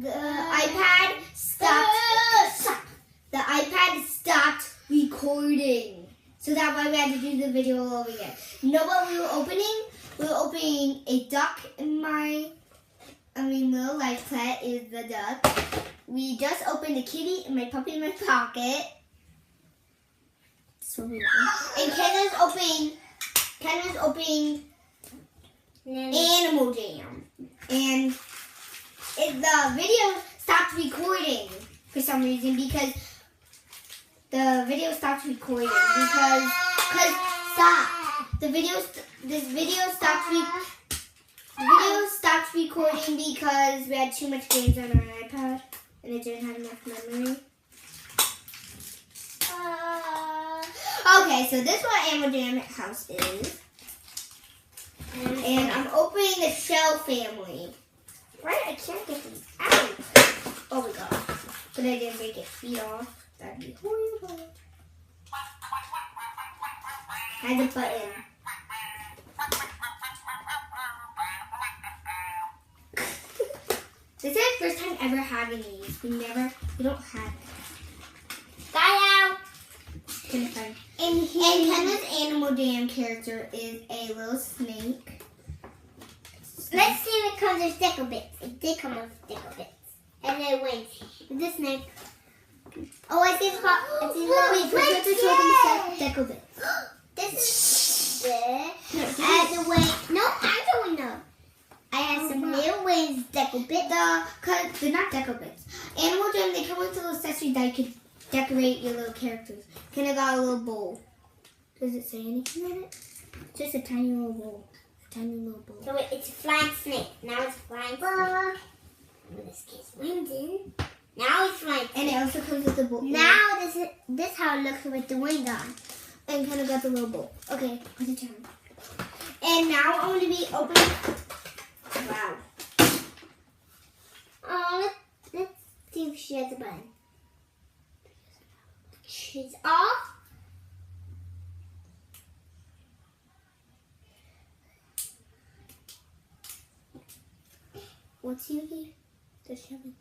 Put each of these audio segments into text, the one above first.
iPad stopped. The iPad stopped recording. So that's why we had to do the video all over again. You know what we were opening? We were opening a duck in my, little life pet is the duck. We just opened a kitty and my puppy in my pocket. So weird. And Kenna's opening Animal Jam. And the video stopped recording for some reason because the video stopped recording this video stopped recording because we had too much games on our iPad and it didn't have enough memory. Okay, so this is what Animal Jam house is. And I'm opening the Shell family. Right? I can't get these out. Oh my god. But I didn't make it feet off. That'd be horrible. Hide the button. This is the first time ever having these. We don't have it. Guy out! And Kenna's Animal Jam character is a little snake. Let's see if it comes with sticker bits. It did come with sticker bits. And then wings. This snake. Oh, I see the spot. I see the Deco bits. This is and the wing. No, I don't know. I have some little wings deco bits. They're not deco bits. Animal Jam, they come with little accessories that you can decorate your little characters. Kenna got a little bowl. Does it say anything on it? Just a tiny little bowl. So wait, it's a flying snake. Now it's flying snake. This gets wings in. Now it's flying snake. And it also comes with the bowl. Now this how it looks with the wings on. And Kenna got the little bowl. Okay, put it down. And now I'm going to be opening. Wow. Oh, let's see if she has a button. She's off. What's here? Does she have it?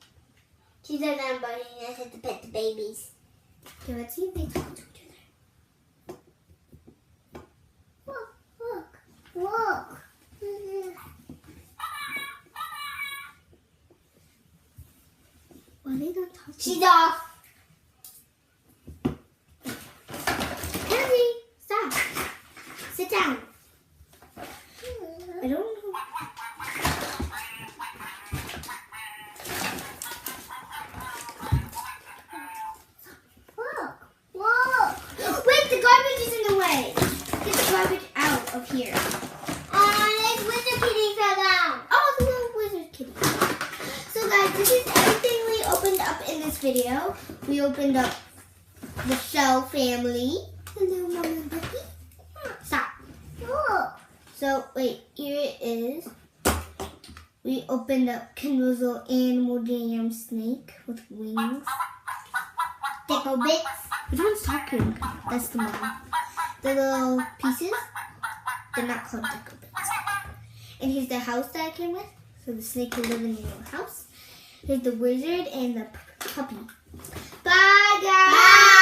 She doesn't have a button. She just has to pet the babies. Okay, let's see if they talk to each other. Look. Why are they not talking? She's off. Kenzie, stop. Sit down. I don't know. Look. Wait, the garbage is in the way. Get the garbage out of here. This wizard kitty fell down. Oh, the little wizard kitty. So guys, this is everything we opened up in this video. We opened up the Shell family. Hello, Mama and Becky. Stop. Look. So, wait, here it is. We opened up Kendall's little Animal Jam snake with wings. Deco bits. Which one's talking? That's the mom. The little pieces, they're not called deco bits. And here's the house that I came with. So the snake will live in the little house. Here's the wizard and the puppy. Bye, guys! Bye!